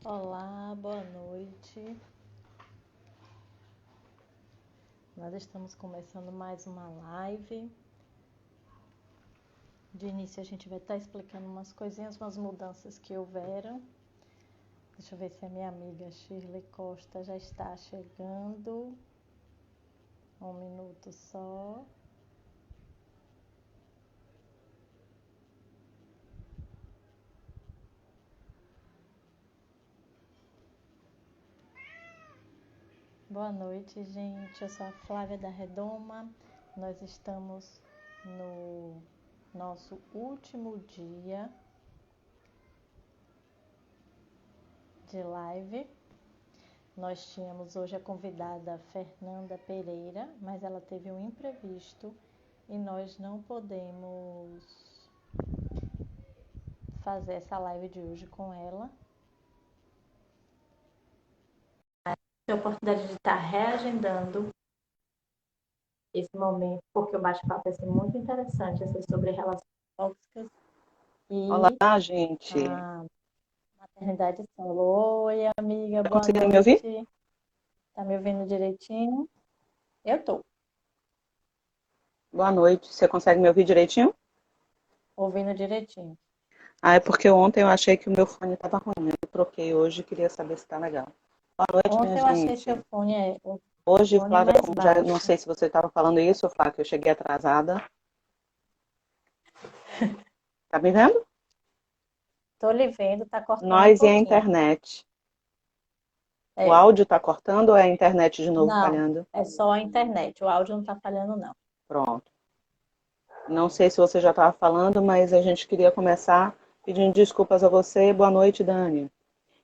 Olá, boa noite. Nós estamos começando mais uma live. De início a gente vai estar explicando umas coisinhas, umas mudanças que houveram. Deixa eu ver se a minha amiga Shirley Costa já está chegando. Um minuto só. Boa noite, gente. Eu sou a Flávia da Redoma. Nós estamos no nosso último dia de live. Nós tínhamos hoje a convidada Fernanda Pereira, mas ela teve um imprevisto e nós não podemos fazer essa live de hoje com ela. Tenho a oportunidade de estar reagendando esse momento, porque o bate-papo vai ser muito interessante, sobre relações tóxicas e Olá, gente. a maternidade solo. Oi, amiga, Tá boa conseguindo me ouvir? noite. Tá me ouvindo direitinho? Eu tô Boa noite. Você consegue me ouvir direitinho? ouvindo direitinho. É porque ontem eu achei que o meu fone estava ruim. Eu troquei hoje e queria saber se está legal. Boa noite, minha Ontem eu achei gente. seu o Hoje, fone Flávia, mais já não baixo. sei se você estava falando isso, Flávia, que eu cheguei atrasada. Tá me vendo? Tô lhe vendo, tá cortando um Nós e a pouquinho. internet. O É, áudio está cortando ou é a internet de novo não, falhando? é só a internet. O áudio não tá falhando, não. Pronto. Não sei se você já estava falando, mas a gente queria começar pedindo desculpas a você. Boa noite, Dani.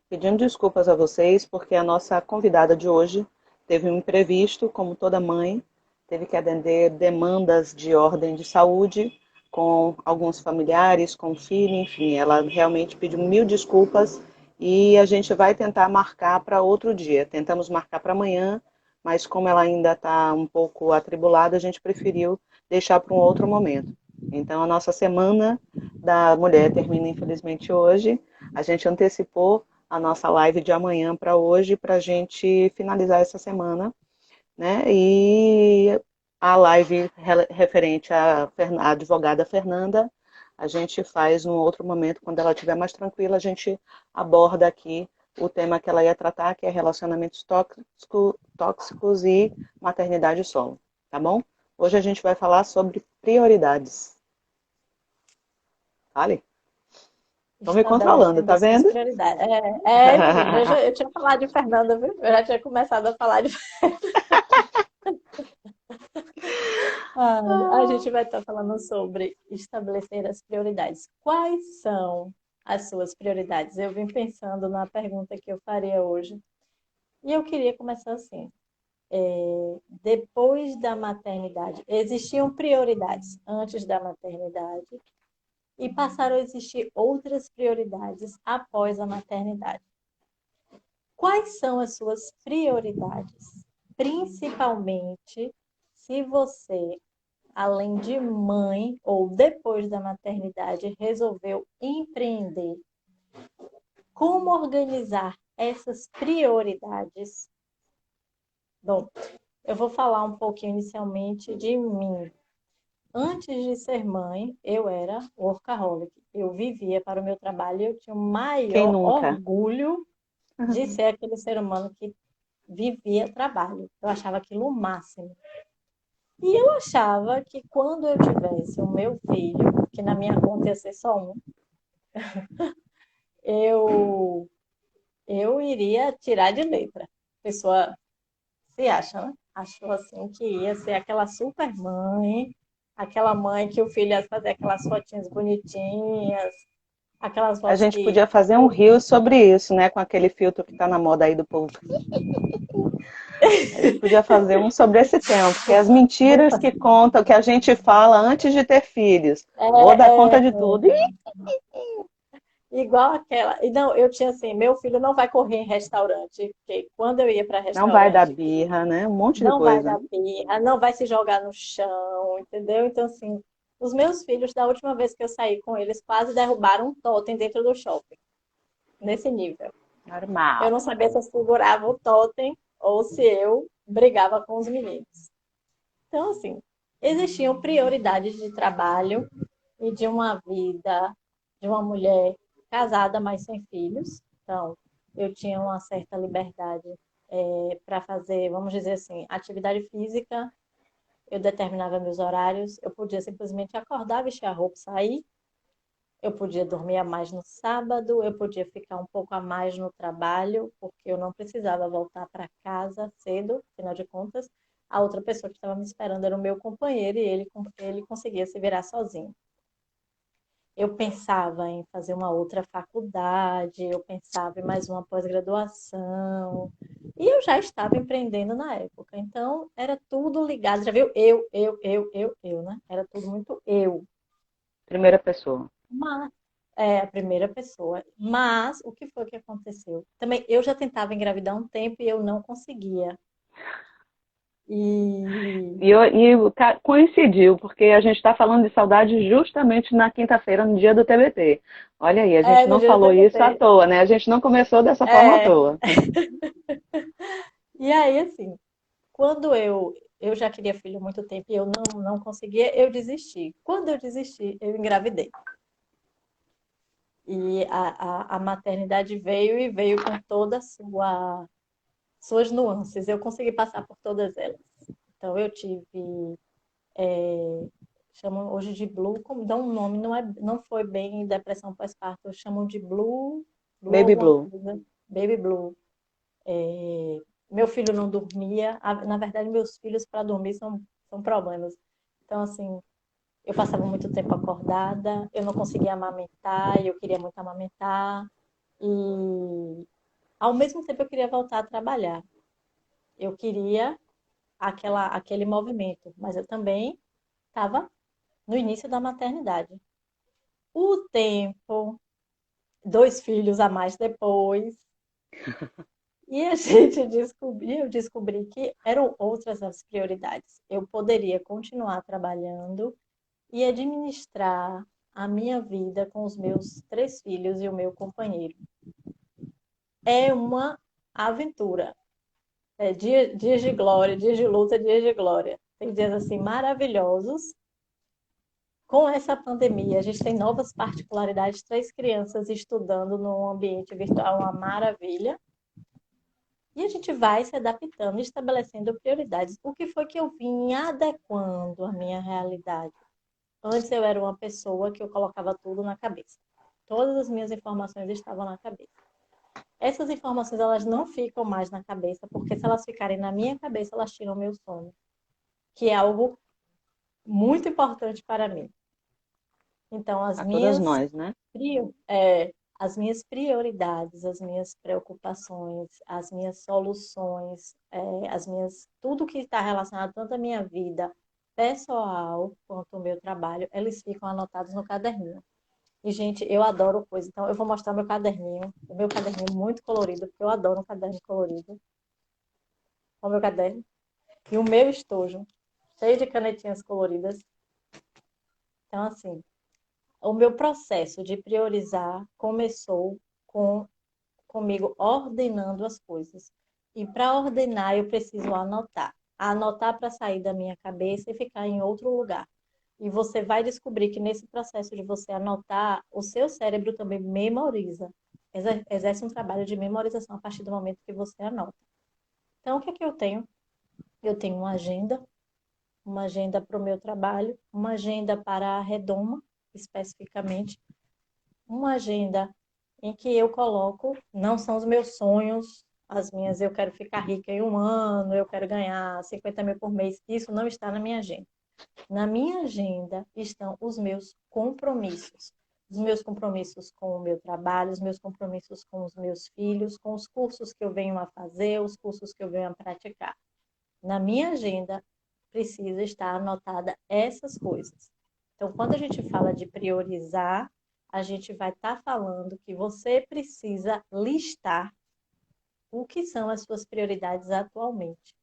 Pedindo desculpas a vocês, porque a nossa convidada de hoje teve um imprevisto, como toda mãe, teve que atender demandas de ordem de saúde com alguns familiares, com o filho, enfim, ela realmente pediu mil desculpas e a gente vai tentar marcar para outro dia. Tentamos marcar para amanhã, mas como ela ainda está um pouco atribulada, a gente preferiu deixar para um outro momento. Então, a nossa semana da mulher termina, infelizmente, hoje. A gente antecipou a nossa live de amanhã para hoje, para a gente finalizar essa semana, né? E a live referente à advogada Fernanda, a gente faz num outro momento, quando ela estiver mais tranquila, a gente aborda aqui o tema que ela ia tratar, que é relacionamentos tóxicos e maternidade solo, tá bom? Hoje a gente vai falar sobre prioridades. Vale? Estou me controlando, Estabelecendo tá as suas vendo? prioridades. Menina, eu tinha falado de Fernanda, viu? Eu já tinha começado a falar de. A gente vai estar falando sobre estabelecer as prioridades. Quais são as suas prioridades? Eu vim pensando na pergunta que eu faria hoje. E eu queria começar assim. Depois da maternidade, existiam prioridades antes da maternidade e passaram a existir outras prioridades após a maternidade. Quais são as suas prioridades? Principalmente se você, além de mãe ou depois da maternidade, resolveu empreender. Como organizar essas prioridades? Bom, eu vou falar um pouquinho inicialmente de mim. Antes de ser mãe, eu era workaholic. Eu vivia para o meu trabalho e eu tinha o Quem maior nunca? orgulho de ser aquele ser humano que vivia trabalho. Eu achava aquilo o máximo. E eu achava que quando eu tivesse o meu filho, que na minha conta ia ser só um, eu, eu iria tirar de letra. A pessoa se acha, né? Achou assim que ia ser aquela super mãe, aquela mãe que o filho ia fazer aquelas fotinhas bonitinhas, aquelas A fotos gente que podia fazer um reel sobre isso, né? Com aquele filtro que tá na moda aí do povo. A gente podia fazer um sobre esse tema, porque as mentiras que contam, que a gente fala antes de ter filhos. Vou dar conta de tudo. Ih, igual aquela. E não, eu tinha assim, meu filho não vai correr em restaurante, porque quando eu ia para não vai dar restaurante, birra, né? Um monte de não vai coisa. dar birra, não vai se jogar no chão, entendeu? Então, assim, os meus filhos, da última vez que eu saí com eles, quase derrubaram um totem dentro do shopping, nesse nível. Eu Normal. não sabia se eu segurava o totem ou se eu brigava com os meninos. Então, assim, existiam prioridades de trabalho e de uma vida de uma mulher casada, mas sem filhos. Então, eu tinha uma certa liberdade para fazer, vamos dizer assim, atividade física. Eu determinava meus horários. Eu podia simplesmente acordar, vestir a roupa, sair. Eu podia dormir a mais no sábado. Eu podia ficar um pouco a mais no trabalho, porque eu não precisava voltar para casa cedo, afinal de contas. A outra pessoa que estava me esperando era o meu companheiro e ele conseguia se virar sozinho. Eu pensava em fazer uma outra faculdade, eu pensava em mais uma pós-graduação. E eu já estava empreendendo na época. Então, era tudo ligado. Já viu? Eu, né? Era tudo muito eu. Primeira pessoa. Mas, a primeira pessoa. Mas, o que foi que aconteceu? Também, eu já tentava engravidar há um tempo e eu não conseguia. E Coincidiu, porque a gente está falando de saudade justamente na quinta-feira, no dia do TBT. Olha aí, a gente no não dia do falou isso à TBT. toa, né? A gente não começou dessa forma à É, toa. e aí, assim, quando eu já queria filho há muito tempo e eu não conseguia, eu desisti. Quando eu desisti, eu engravidei. E a maternidade veio e veio com todas suas nuances. Eu consegui passar por todas elas. Então, eu tive, chamam hoje de blue, como dá um nome, não foi bem depressão pós-parto, chamam de blue Baby alguma Blue. coisa, baby blue. Meu filho não dormia, na verdade, meus filhos para dormir são problemas. Então, assim, eu passava muito tempo acordada, eu não conseguia amamentar, e eu queria muito amamentar. E, ao mesmo tempo, eu queria voltar a trabalhar. Eu queria aquele movimento, mas eu também estava no início da maternidade. O tempo, 2 filhos a mais depois, e a gente eu descobri que eram outras as prioridades. Eu poderia continuar trabalhando e administrar a minha vida com os meus 3 filhos e o meu companheiro. É uma aventura. É dias de glória, dias de luta, dias de glória. Tem dias assim maravilhosos. Com essa pandemia, a gente tem novas particularidades. 3 crianças estudando num ambiente virtual, uma maravilha. E a gente vai se adaptando e estabelecendo prioridades. O que foi que eu vim adequando à minha realidade? Antes eu era uma pessoa que eu colocava tudo na cabeça. Todas as minhas informações estavam na cabeça. Essas informações elas não ficam mais na cabeça, porque se elas ficarem na minha cabeça, elas tiram meu sono, que é algo muito importante para mim. Então, A todas nós, né? as minhas prioridades, as minhas preocupações, as minhas soluções, tudo que está relacionado tanto à minha vida pessoal quanto ao meu trabalho, eles ficam anotados no caderninho. E, gente, eu adoro coisa. Então, eu vou mostrar o meu caderninho muito colorido, porque eu adoro um caderno colorido. O meu caderno. E o meu estojo, cheio de canetinhas coloridas. Então, assim, o meu processo de priorizar começou comigo ordenando as coisas. E para ordenar, eu preciso anotar. Anotar para sair da minha cabeça e ficar em outro lugar. E você vai descobrir que nesse processo de você anotar, o seu cérebro também memoriza. Exerce um trabalho de memorização a partir do momento que você anota. Então, o que é que eu tenho? Eu tenho uma agenda para o meu trabalho, uma agenda para a Redoma, especificamente, uma agenda em que eu coloco, não são os meus sonhos, as minhas, eu quero ficar rica em um ano, eu quero ganhar 50 mil por mês, isso não está na minha agenda. Na minha agenda estão os meus compromissos. Os meus compromissos com o meu trabalho, os meus compromissos com os meus filhos, com os cursos que eu venho a fazer, os cursos que eu venho a praticar. Na minha agenda precisa estar anotada essas coisas. Então, quando a gente fala de priorizar, a gente vai estar falando que você precisa listar o que são as suas prioridades atualmente.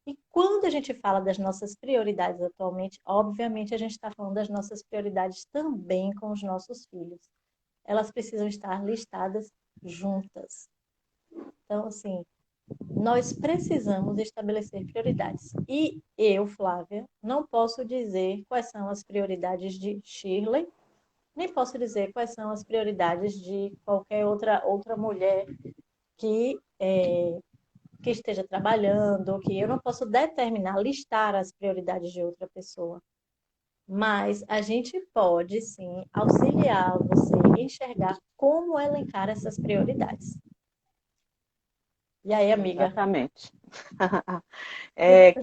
E quando a gente fala das nossas prioridades atualmente, obviamente a gente está falando das nossas prioridades também com os nossos filhos. Elas precisam estar listadas juntas. Então, assim, nós precisamos estabelecer prioridades. E eu, Flávia, não posso dizer quais são as prioridades de Shirley, nem posso dizer quais são as prioridades de qualquer outra mulher que, que esteja trabalhando, que eu não posso determinar, listar as prioridades de outra pessoa. Mas a gente pode, sim, auxiliar você a enxergar como elencar essas prioridades. E aí, amiga? Exatamente.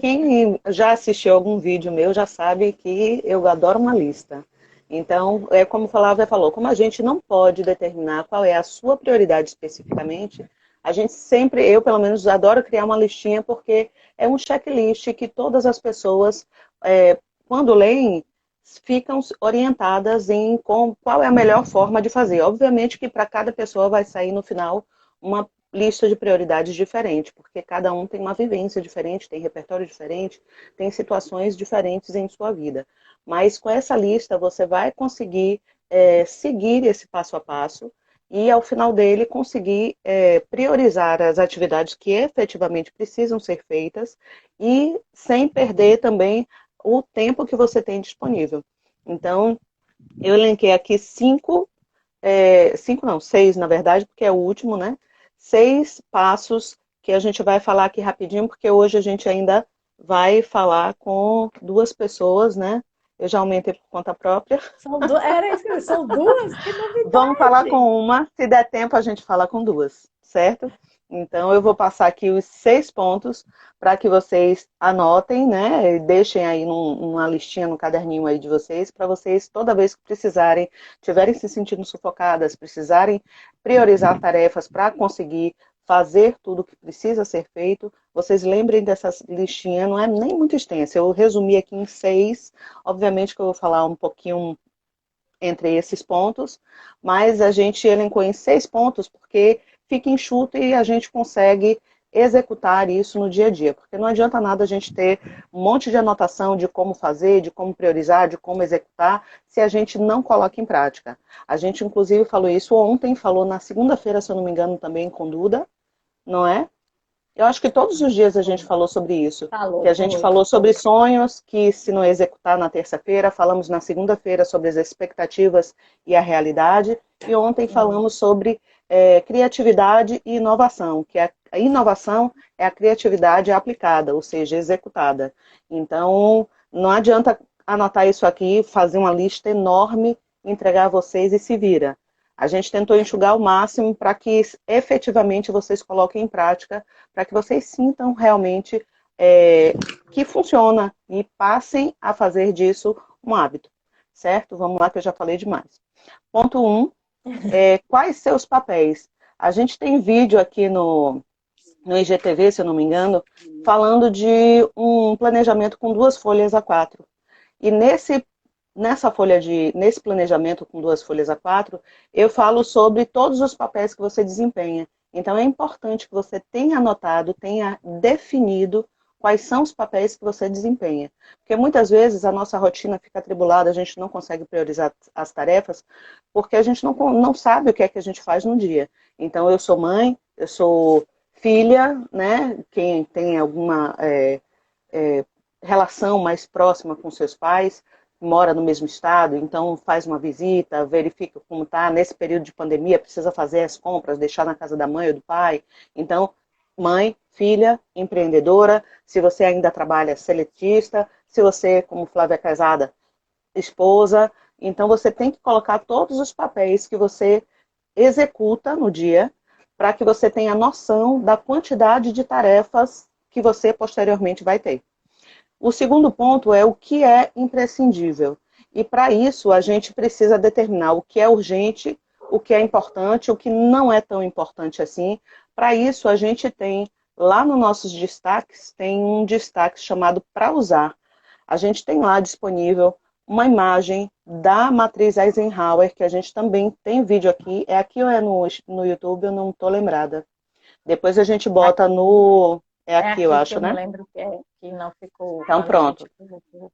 Quem já assistiu algum vídeo meu já sabe que eu adoro uma lista. Então, como o Flávia falou, como a gente não pode determinar qual é a sua prioridade especificamente, a gente sempre, eu pelo menos, adoro criar uma listinha porque é um checklist que todas as pessoas, quando leem, ficam orientadas em qual é a melhor forma de fazer. Obviamente que para cada pessoa vai sair no final uma lista de prioridades diferente, porque cada um tem uma vivência diferente, tem repertório diferente, tem situações diferentes em sua vida. Mas com essa lista você vai conseguir seguir esse passo a passo e ao final dele conseguir priorizar as atividades que efetivamente precisam ser feitas e sem perder também o tempo que você tem disponível. Então, eu elenquei aqui cinco não, seis na verdade, porque é o último, né? 6 passos que a gente vai falar aqui rapidinho, porque hoje a gente ainda vai falar com 2 pessoas, né? Eu já aumentei por conta própria. Era isso, são duas? Que Vamos falar novidade! com uma, se der tempo a gente fala com 2, certo? Então eu vou passar aqui os 6 pontos para que vocês anotem, né? E deixem aí numa listinha no caderninho aí de vocês, para vocês, toda vez que precisarem, tiverem se sentindo sufocadas, precisarem priorizar tarefas para conseguir fazer tudo o que precisa ser feito, vocês lembrem dessa listinha, não é nem muito extensa. Eu resumi aqui em 6, obviamente que eu vou falar um pouquinho entre esses pontos, mas a gente elencou em 6 pontos porque fica enxuto e a gente consegue executar isso no dia a dia, porque não adianta nada a gente ter um monte de anotação de como fazer, de como priorizar, de como executar, se a gente não coloca em prática. A gente, inclusive, falou isso ontem, falou na segunda-feira, se eu não me engano, também com Duda, não é? Eu acho que todos os dias a gente falou sobre isso. Que Falou, a gente foi. falou sobre sonhos, que se não executar na terça-feira, falamos na segunda-feira sobre as expectativas e a realidade, e ontem falamos sobre criatividade e inovação, que a inovação é a criatividade aplicada, ou seja, executada. Então, não adianta anotar isso aqui, fazer uma lista enorme, entregar a vocês e se vira. A gente tentou enxugar o máximo para que efetivamente vocês coloquem em prática, para que vocês sintam realmente que funciona e passem a fazer disso um hábito, certo? Vamos lá que eu já falei demais. Ponto 1, quais seus papéis? A gente tem vídeo aqui no IGTV, se eu não me engano, falando de um planejamento com 2 folhas A4. E nesse planejamento com 2 folhas A4, eu falo sobre todos os papéis que você desempenha. Então é importante que você tenha anotado, tenha definido quais são os papéis que você desempenha. Porque muitas vezes a nossa rotina fica atribulada, a gente não consegue priorizar as tarefas, porque a gente não sabe o que é que a gente faz no dia. Então eu sou mãe, eu sou filha, né? Quem tem alguma relação mais próxima com seus pais, mora no mesmo estado, então faz uma visita, verifica como está. Nesse período de pandemia, precisa fazer as compras, deixar na casa da mãe ou do pai. Então, mãe, filha, empreendedora, se você ainda trabalha, seletista, se você, como Flávia casada, esposa. Então, você tem que colocar todos os papéis que você executa no dia, para que você tenha noção da quantidade de tarefas que você posteriormente vai ter. O segundo ponto é o que é imprescindível. E para isso a gente precisa determinar o que é urgente, o que é importante, o que não é tão importante assim. Para isso a gente tem lá nos nossos destaques, tem um destaque chamado para usar. A gente tem lá disponível uma imagem da matriz Eisenhower, que a gente também tem vídeo aqui. É aqui ou é no YouTube? Eu não estou lembrada. Depois a gente bota no... É aqui, eu aqui que acho, eu me né? lembro que não ficou Então, quando a pronto. gente colocou.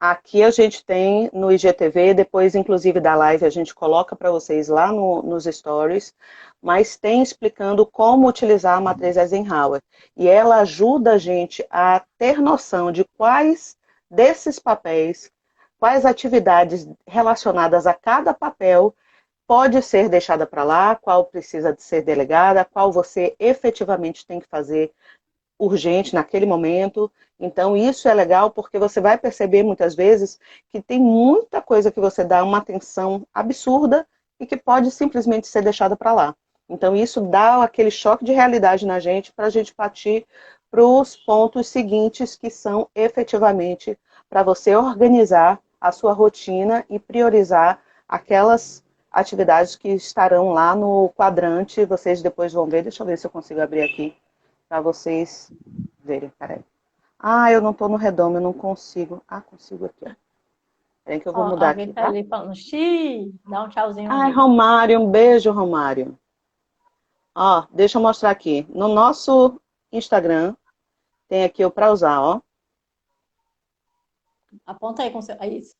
Aqui a gente tem no IGTV, depois inclusive da live a gente coloca para vocês lá nos stories, mas tem explicando como utilizar a matriz Eisenhower. E ela ajuda a gente a ter noção de quais desses papéis, quais atividades relacionadas a cada papel pode ser deixada para lá, qual precisa de ser delegada, qual você efetivamente tem que fazer urgente naquele momento. Então, isso é legal porque você vai perceber muitas vezes que tem muita coisa que você dá uma atenção absurda e que pode simplesmente ser deixada para lá. Então, isso dá aquele choque de realidade na gente para a gente partir para os pontos seguintes, que são efetivamente para você organizar a sua rotina e priorizar aquelas atividades que estarão lá no quadrante. Vocês depois vão ver, deixa eu ver se eu consigo abrir aqui para vocês verem, peraí. Ah, eu não estou no redondo, eu não consigo. Ah, consigo aqui, ó. Peraí que eu vou Ó, mudar alguém aqui, tá tá? ali falando, xiii, dá um tchauzinho Ai, aí. Romário, um beijo, Romário. Ó, deixa eu mostrar aqui. No nosso Instagram, tem aqui o para usar, ó. Aponta aí com seu. É isso.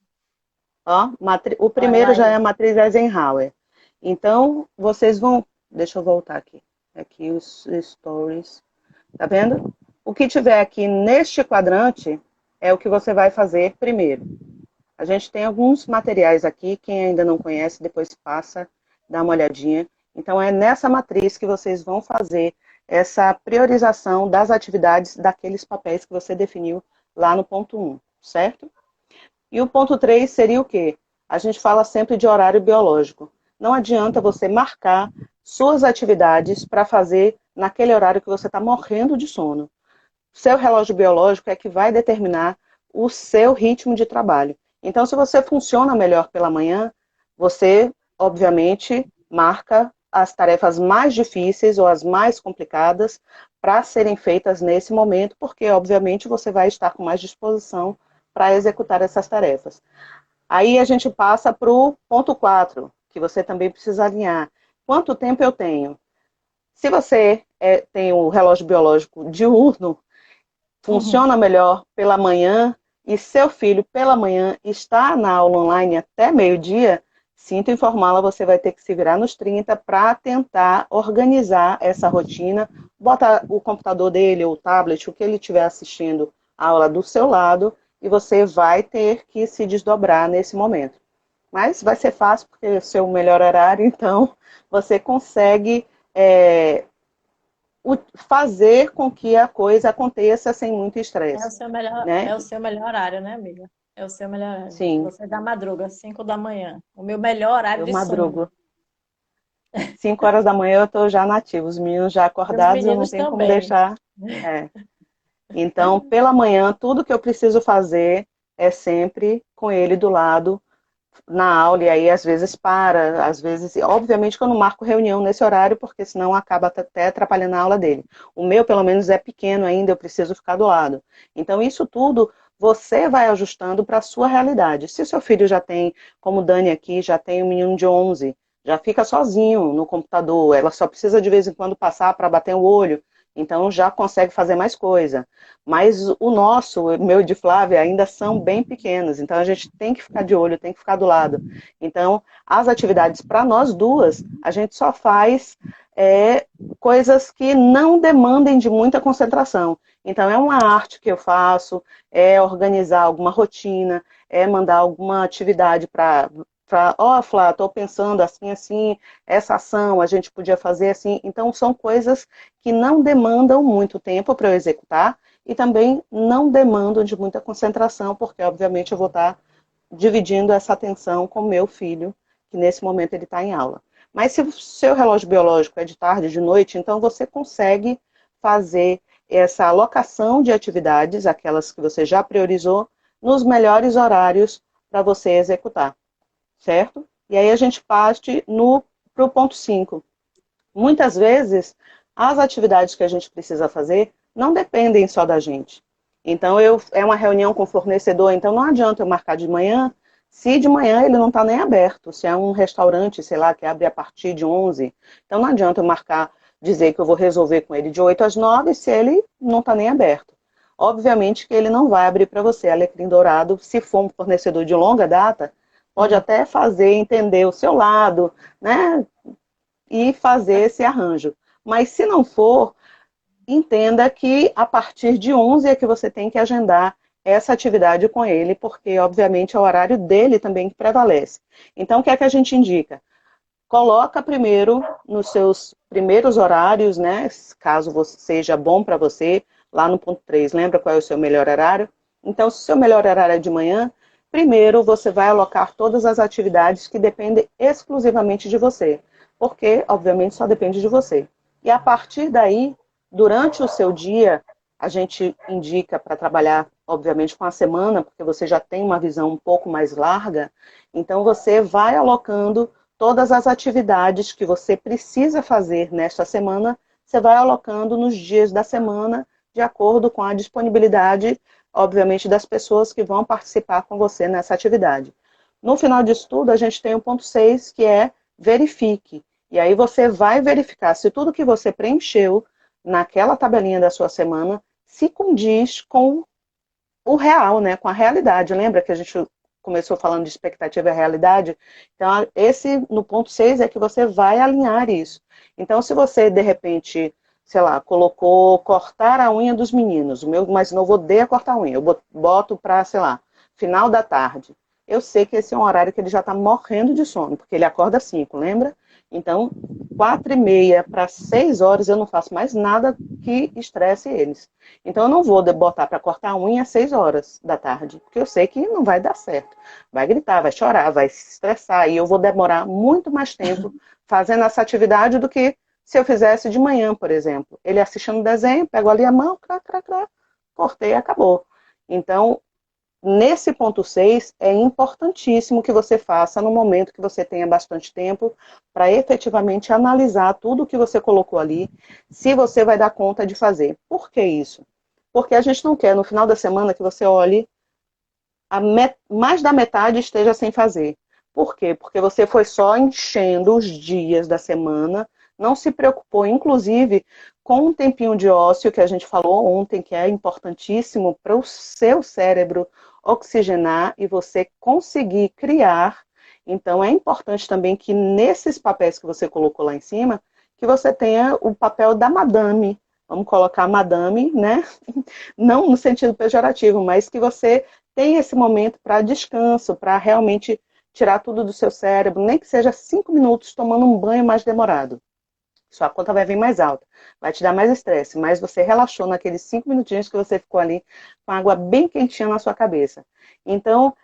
Ó, o Olha primeiro lá já é aí. a matriz Eisenhower. Então, vocês vão... Deixa eu voltar aqui. Aqui os stories. Tá vendo? O que tiver aqui neste quadrante é o que você vai fazer primeiro. A gente tem alguns materiais aqui, quem ainda não conhece, depois passa, dá uma olhadinha. Então, é nessa matriz que vocês vão fazer essa priorização das atividades daqueles papéis que você definiu lá no ponto 1, certo? E o ponto 3 seria o quê? A gente fala sempre de horário biológico. Não adianta você marcar suas atividades para fazer naquele horário que você está morrendo de sono. Seu relógio biológico é que vai determinar o seu ritmo de trabalho. Então, se você funciona melhor pela manhã, você, obviamente, marca as tarefas mais difíceis ou as mais complicadas para serem feitas nesse momento, porque, obviamente, você vai estar com mais disposição para executar essas tarefas. Aí a gente passa para o ponto 4, que você também precisa alinhar. Quanto tempo eu tenho? Se você tem o relógio biológico diurno, Uhum. funciona melhor pela manhã e seu filho pela manhã está na aula online até meio-dia, sinto informá-la, você vai ter que se virar nos 30 para tentar organizar essa rotina, bota o computador dele ou o tablet, o que ele estiver assistindo a aula do seu lado, e você vai ter que se desdobrar nesse momento. Mas vai ser fácil, porque é o seu melhor horário, então você consegue fazer com que a coisa aconteça sem muito estresse, né? É o seu melhor horário, né, amiga? É o seu melhor horário. Sim, Você é da madruga, 5 da manhã. O meu melhor horário eu de sono. madrugo. 5 horas da manhã eu estou já nativa, os meninos já E os acordados, eu não meninos tenho como também. deixar. É. Então, pela manhã, tudo que eu preciso fazer é sempre com ele do lado, na aula, e aí às vezes para, às vezes, obviamente que eu não marco reunião nesse horário, porque senão acaba até atrapalhando a aula dele. O meu, pelo menos, é pequeno ainda, eu preciso ficar do lado. Então, isso tudo você vai ajustando para a sua realidade. Se o seu filho já tem, como o Dani aqui, já tem um menino de 11, já fica sozinho no computador, ela só precisa de vez em quando passar para bater o olho, então já consegue fazer mais coisa. Mas o nosso, o meu e de Flávia, ainda são bem pequenos, então a gente tem que ficar de olho, tem que ficar do lado. Então, as atividades para nós duas, a gente só faz coisas que não demandem de muita concentração. Então, é uma arte que eu faço, é organizar alguma rotina, é mandar alguma atividade para Flá, estou pensando assim, assim, essa ação a gente podia fazer assim. Então, são coisas que não demandam muito tempo para eu executar, e também não demandam de muita concentração, porque obviamente eu vou estar dividindo essa atenção com meu filho, que nesse momento ele está em aula. Mas se o seu relógio biológico é de tarde, de noite, então você consegue fazer essa alocação de atividades, aquelas que você já priorizou, nos melhores horários para você executar, certo? E aí a gente parte para o ponto 5. Muitas vezes, as atividades que a gente precisa fazer não dependem só da gente. Então, é uma reunião com o fornecedor, então não adianta eu marcar de manhã, se de manhã ele não está nem aberto, se é um restaurante, sei lá, que abre a partir de 11, então não adianta eu marcar, dizer que eu vou resolver com ele de 8 às 9, se ele não está nem aberto. obviamente que ele não vai abrir para você. Alecrim dourado, se for um fornecedor de longa data, pode Sim. até fazer entender o seu lado, né? E fazer esse arranjo. Mas se não for, entenda que a partir de 11 é que você tem que agendar essa atividade com ele, porque obviamente é o horário dele também que prevalece. Então, o que é que a gente indica? Coloca primeiro nos seus primeiros horários, né? Caso seja bom para você, lá no ponto 3, lembra qual é o seu melhor horário? Então, se o seu melhor horário é de manhã, primeiro você vai alocar todas as atividades que dependem exclusivamente de você, porque, obviamente, só depende de você. E a partir daí, durante o seu dia, a gente indica para trabalhar, obviamente, com a semana, porque você já tem uma visão um pouco mais larga, então você vai alocando todas as atividades que você precisa fazer nesta semana, você vai alocando nos dias da semana, de acordo com a disponibilidade, obviamente, das pessoas que vão participar com você nessa atividade. No final disso tudo, a gente tem o ponto 6, que é verifique. E aí você vai verificar se tudo que você preencheu naquela tabelinha da sua semana se condiz com o real, né, com a realidade. Lembra que a gente começou falando de expectativa e realidade? Então, esse, no ponto 6 é que você vai alinhar isso. Então, se você, de repente, sei lá, colocou cortar a unha dos meninos, o meu mais novo odeia cortar a unha, eu boto para, sei lá, final da tarde. Eu sei que esse é um horário que ele já está morrendo de sono, porque ele acorda às 5, lembra? Então, 4h30 para 6 horas eu não faço mais nada que estresse eles. Então eu não vou botar para cortar a unha às 6 horas da tarde, porque eu sei que não vai dar certo. Vai gritar, vai chorar, vai se estressar, e eu vou demorar muito mais tempo fazendo essa atividade do que se eu fizesse de manhã, por exemplo. Ele assistindo desenho, pego ali a mão, crá, crá, crá, cortei e acabou. Então, nesse ponto 6 é importantíssimo que você faça no momento que você tenha bastante tempo para efetivamente analisar tudo o que você colocou ali, se você vai dar conta de fazer. Por que isso? Porque a gente não quer, no final da semana, que você olhe, mais da metade esteja sem fazer. Por quê? Porque você foi só enchendo os dias da semana, não se preocupou, inclusive, com um tempinho de ócio que a gente falou ontem, que é importantíssimo para o seu cérebro oxigenar e você conseguir criar. Então, é importante também que nesses papéis que você colocou lá em cima, que você tenha o papel da madame. Vamos colocar madame, né? Não no sentido pejorativo, mas que você tenha esse momento para descanso, para realmente tirar tudo do seu cérebro, nem que seja 5 minutos tomando um banho mais demorado. Sua conta vai vir mais alta, vai te dar mais estresse, mas você relaxou naqueles 5 minutinhos que você ficou ali com água bem quentinha na sua cabeça. Então,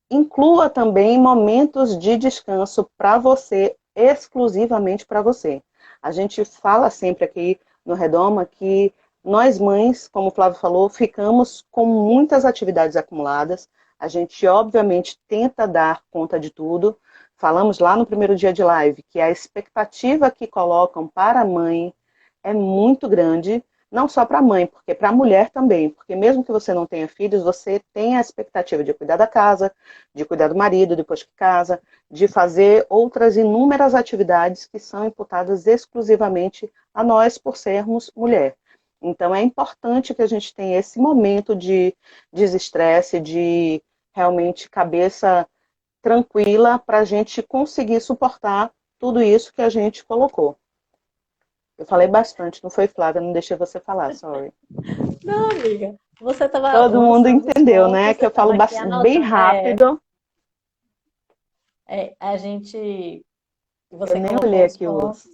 inclua também momentos de descanso para você, exclusivamente para você. A gente fala sempre aqui no Redoma que nós mães, como o Flávio falou, ficamos com muitas atividades acumuladas. A gente, obviamente, tenta dar conta de tudo. Falamos lá no primeiro dia de live que a expectativa que colocam para a mãe é muito grande, não só para a mãe, porque para a mulher também, porque mesmo que você não tenha filhos, você tem a expectativa de cuidar da casa, de cuidar do marido depois que casa, de fazer outras inúmeras atividades que são imputadas exclusivamente a nós por sermos mulher. Então é importante que a gente tenha esse momento de desestresse, de realmente cabeça tranquila para a gente conseguir suportar tudo isso que a gente colocou. Eu falei bastante, não foi, Flávia? Não deixei você falar, sorry. Não, amiga. Você estava Todo mundo lançando os entendeu, né? pontos, Que eu eu falo estava aqui bem anotando. rápido. A gente, Eu você nem colocou olhei os aqui pontos,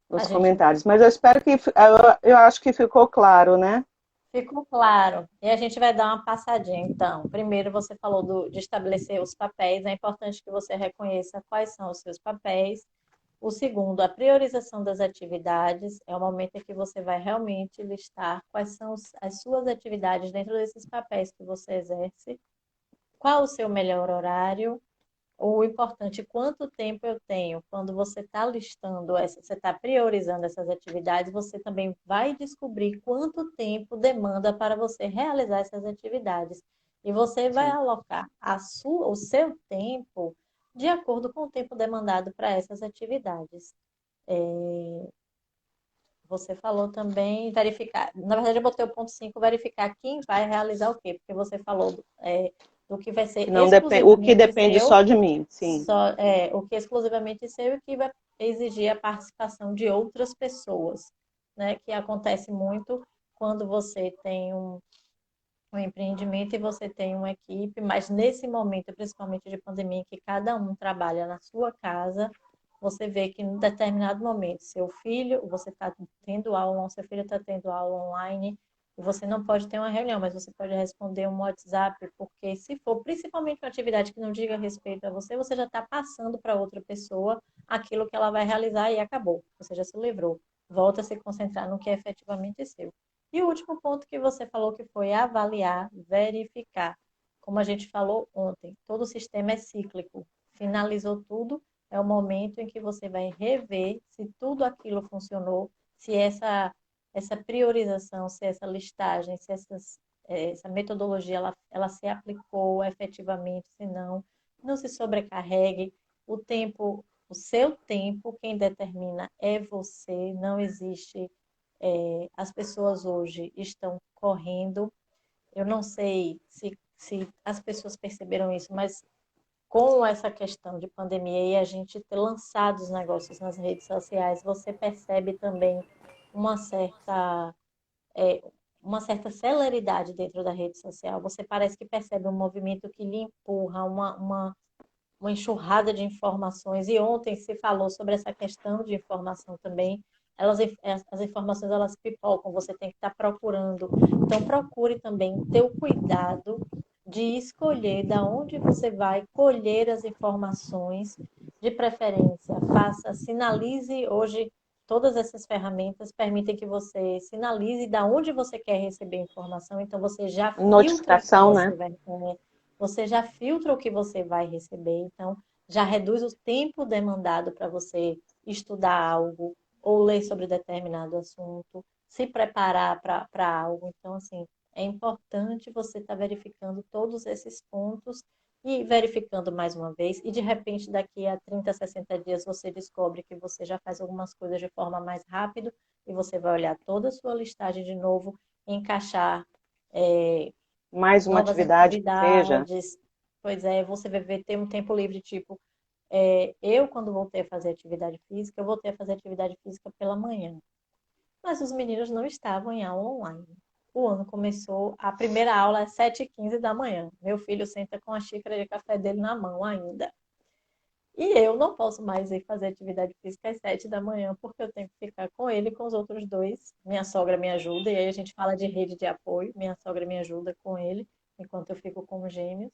a os gente comentários, mas eu espero que eu acho que ficou claro, né? ficou claro. E a gente vai dar uma passadinha, então. Primeiro, você falou de estabelecer os papéis. É importante que você reconheça quais são os seus papéis. O segundo, a priorização das atividades. É o momento em que você vai realmente listar quais são as suas atividades dentro desses papéis que você exerce. Qual o seu melhor horário? O importante, quanto tempo eu tenho. Quando você está listando, você está priorizando essas atividades, você também vai descobrir quanto tempo demanda para você realizar essas atividades. E você vai Sim. alocar o seu tempo de acordo com o tempo demandado para essas atividades. você falou também verificar. Na verdade, eu botei o ponto 5 verificar quem vai realizar o quê, porque você falou do que vai ser Que não depende, o que exclusivamente depende seu, só de mim, sim. o que é exclusivamente seu e o que vai exigir a participação de outras pessoas, né? Que acontece muito quando você tem um empreendimento e você tem uma equipe, mas nesse momento, principalmente de pandemia, que cada um trabalha na sua casa, você vê que em determinado momento, seu filho, você está tendo aula, seu filho está tendo aula online, e você não pode ter uma reunião, mas você pode responder um WhatsApp, porque se for principalmente uma atividade que não diga respeito a você, você já está passando para outra pessoa aquilo que ela vai realizar e acabou. Você já se livrou. Volta a se concentrar no que é efetivamente seu. E o último ponto que você falou que foi avaliar, verificar. Como a gente falou ontem, todo o sistema é cíclico. Finalizou tudo, é o momento em que você vai rever se tudo aquilo funcionou, se essa priorização, se essa listagem, se essa metodologia ela se aplicou efetivamente, se não, não se sobrecarregue. O tempo, o seu tempo, quem determina é você, não existe. As pessoas hoje estão correndo. Eu não sei se as pessoas perceberam isso, mas com essa questão de pandemia e a gente ter lançado os negócios nas redes sociais, você percebe também uma certa, é, uma certa celeridade dentro da rede social. Você parece que percebe um movimento que lhe empurra, uma enxurrada de informações. E ontem se falou sobre essa questão de informação também. As informações elas pipocam, você tem que estar procurando. Então procure também ter o cuidado de escolher da onde você vai colher as informações, de preferência. Sinalize hoje. Todas essas ferramentas permitem que você sinalize da onde você quer receber informação, então você já filtra o que Notificação, né? você já filtra o que você vai receber, então já reduz o tempo demandado para você estudar algo ou ler sobre determinado assunto, se preparar para algo. Então, assim, é importante você estar verificando todos esses pontos e verificando mais uma vez, e de repente daqui a 30, 60 dias você descobre que você já faz algumas coisas de forma mais rápida e você vai olhar toda a sua listagem de novo, encaixar Mais uma novas atividade que seja. atividades. Pois é, você vai ver, ter um tempo livre, tipo, eu quando voltei a fazer atividade física, eu voltei a fazer atividade física pela manhã. Mas os meninos não estavam em aula online. O ano começou, a primeira aula é 7h15 da manhã. Meu filho senta com a xícara de café dele na mão ainda. E eu não posso mais ir fazer atividade física às 7 da manhã, porque eu tenho que ficar com ele e com os outros dois. Minha sogra me ajuda, e aí a gente fala de rede de apoio. Minha sogra me ajuda com ele, enquanto eu fico com os gêmeos.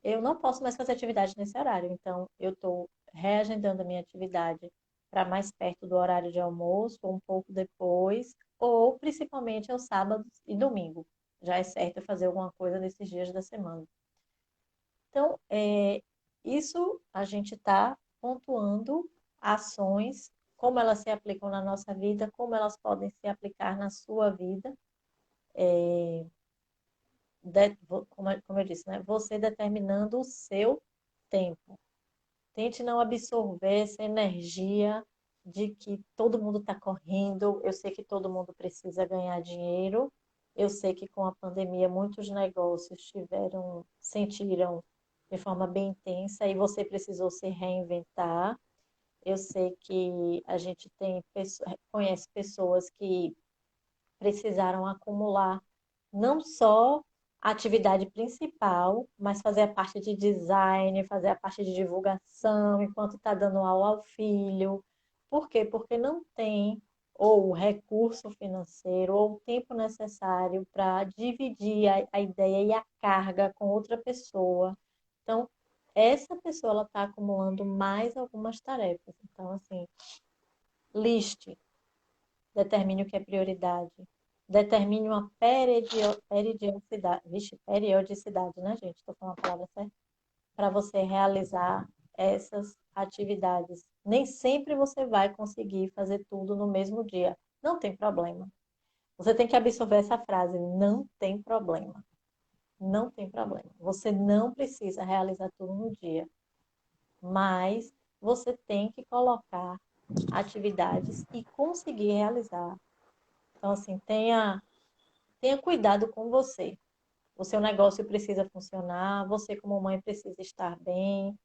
Eu não posso mais fazer atividade nesse horário, então eu estou reagendando a minha atividade para mais perto do horário de almoço, ou um pouco depois, ou principalmente aos sábados e domingo. Já é certo eu fazer alguma coisa nesses dias da semana. Então, isso a gente está pontuando ações, como elas se aplicam na nossa vida, como elas podem se aplicar na sua vida. Como eu disse, né? Você determinando o seu tempo. Tente não absorver essa energia de que todo mundo está correndo. Eu sei que todo mundo precisa ganhar dinheiro. Eu sei que com a pandemia muitos negócios sentiram de forma bem intensa e você precisou se reinventar. Eu sei que a gente conhece pessoas que precisaram acumular não só a atividade principal, mas fazer a parte de design, fazer a parte de divulgação, enquanto está dando aula ao filho. Por quê? Porque não tem ou o recurso financeiro ou o tempo necessário para dividir a ideia e a carga com outra pessoa. Então, essa pessoa ela está acumulando mais algumas tarefas. Então, assim, liste, determine o que é prioridade. Determine uma periodicidade. Vixe, periodicidade, né, gente? Estou falando a palavra certa. Para você realizar essas atividades. Nem sempre você vai conseguir fazer tudo no mesmo dia. Não tem problema. Você tem que absorver essa frase. Não tem problema. Não tem problema. Você não precisa realizar tudo no dia. Mas você tem que colocar atividades e conseguir realizar. Então, assim, tenha cuidado com você. O seu negócio precisa funcionar, você como mãe precisa estar bem.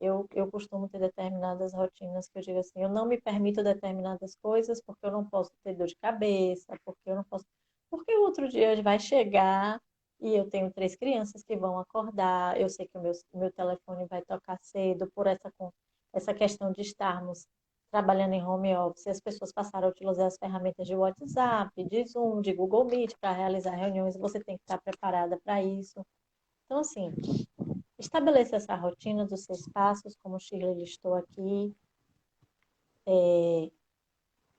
Eu costumo ter determinadas rotinas que eu digo assim, eu não me permito determinadas coisas porque eu não posso ter dor de cabeça, porque eu não posso... Porque o outro dia vai chegar e eu tenho 3 crianças que vão acordar, eu sei que o meu telefone vai tocar cedo por essa questão de estarmos trabalhando em home office, as pessoas passaram a utilizar as ferramentas de WhatsApp, de Zoom, de Google Meet para realizar reuniões, você tem que estar preparada para isso. Então, assim, estabeleça essa rotina dos seus passos, como o Shirley listou aqui.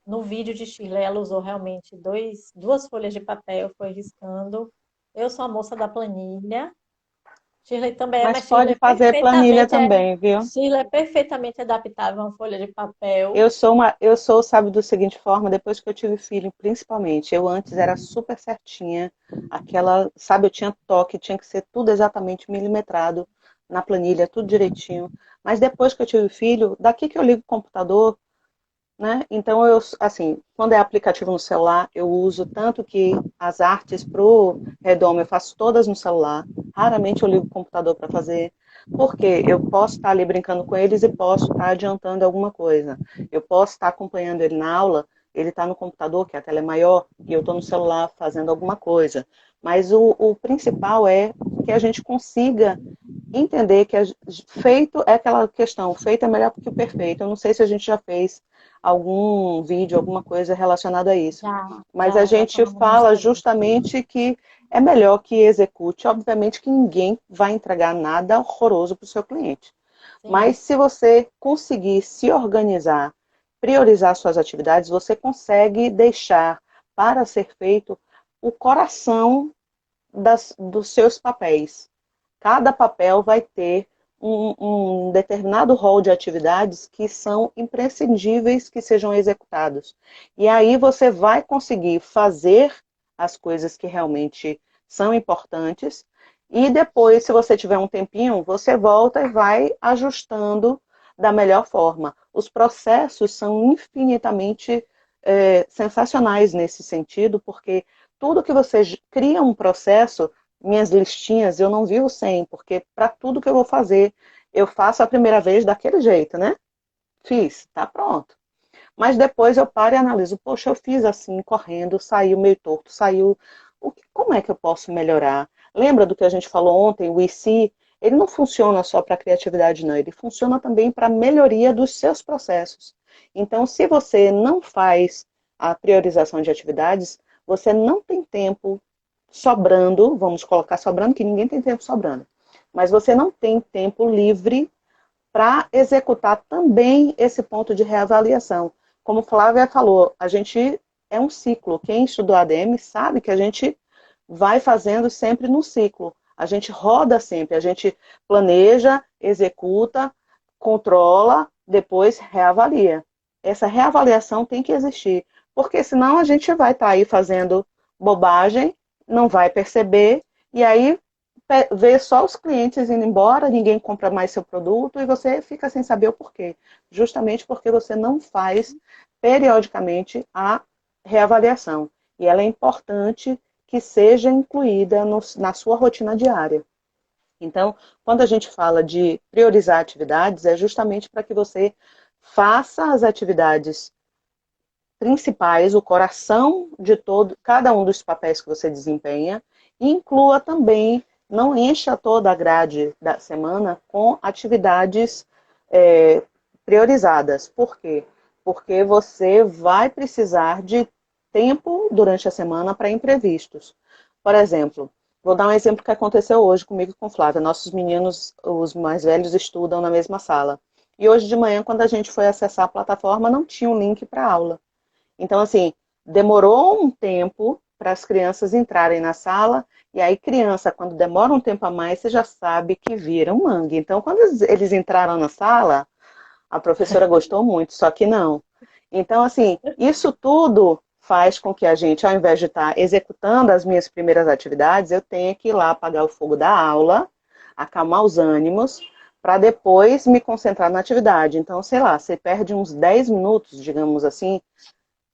No vídeo de Shirley, ela usou realmente duas folhas de papel, foi riscando. Eu sou a moça da planilha. Shirley também é, Mas mas pode fazer planilha também, viu? Shirley é perfeitamente adaptável a uma folha de papel. Eu sou, sabe, do seguinte forma, depois que eu tive filho, principalmente, eu antes era super certinha, aquela, sabe, eu tinha toque, tinha que ser tudo exatamente milimetrado na planilha, tudo direitinho. Mas depois que eu tive filho, daqui que eu ligo o computador, né? Então, eu, assim, quando é aplicativo no celular, eu uso tanto que as artes pro Redomo eu faço todas no celular. Raramente eu ligo o computador para fazer, porque eu posso estar ali brincando com eles e posso estar adiantando alguma coisa. Eu posso estar acompanhando ele na aula, ele está no computador, que a tela é maior, e eu estou no celular fazendo alguma coisa. Mas o principal é que a gente consiga entender que feito é aquela questão, feito é melhor que o perfeito. Eu não sei se a gente já fez algum vídeo, alguma coisa relacionada a isso. Mas a Já gente falamos no fala Instagram. justamente que é melhor que execute. Obviamente que ninguém vai entregar nada horroroso para o seu cliente. Mas Sim, se você conseguir se organizar, priorizar suas atividades, você consegue deixar para ser feito o coração dos seus papéis. Cada papel vai ter um determinado rol de atividades que são imprescindíveis que sejam executados. E aí você vai conseguir fazer as coisas que realmente são importantes. E depois, se você tiver um tempinho, você volta e vai ajustando da melhor forma. Os processos são infinitamente sensacionais nesse sentido, porque tudo que você cria um processo, minhas listinhas, eu não vivo sem, porque para tudo que eu vou fazer, eu faço a primeira vez daquele jeito, né? Fiz, tá pronto. Mas depois eu paro e analiso, poxa, eu fiz assim, correndo, saiu meio torto, saiu. Como é que eu posso melhorar? Lembra do que a gente falou ontem, o IC? Ele não funciona só para criatividade, não, ele funciona também para melhoria dos seus processos. Então, se você não faz a priorização de atividades, você não tem tempo sobrando, vamos colocar sobrando, que ninguém tem tempo sobrando, mas você não tem tempo livre para executar também esse ponto de reavaliação. Como Flávia falou, a gente é um ciclo. Quem estudou ADM sabe que a gente vai fazendo sempre no ciclo. A gente roda sempre, a gente planeja, executa, controla, depois reavalia. Essa reavaliação tem que existir, porque senão a gente vai estar aí fazendo bobagem, não vai perceber, e aí vê só os clientes indo embora, ninguém compra mais seu produto e você fica sem saber o porquê. Justamente porque você não faz periodicamente a reavaliação. E ela é importante que seja incluída na sua rotina diária. Então, quando a gente fala de priorizar atividades, é justamente para que você faça as atividades principais, o coração de todo, cada um dos papéis que você desempenha, e inclua também, não encha toda a grade da semana com atividades priorizadas. Por quê? Porque você vai precisar de tempo durante a semana para imprevistos. Por exemplo, vou dar um exemplo que aconteceu hoje comigo e com Flávia. Nossos meninos, os mais velhos, estudam na mesma sala. E hoje de manhã, quando a gente foi acessar a plataforma, não tinha um link para a aula. Então, assim, demorou um tempo para as crianças entrarem na sala, e aí criança, quando demora um tempo a mais, você já sabe que vira um mangue. Então, quando eles entraram na sala, a professora gostou muito, só que não. Então, assim, isso tudo faz com que a gente, ao invés de estar executando as minhas primeiras atividades, eu tenha que ir lá apagar o fogo da aula, acalmar os ânimos, para depois me concentrar na atividade. Então, sei lá, você perde uns 10 minutos, digamos assim,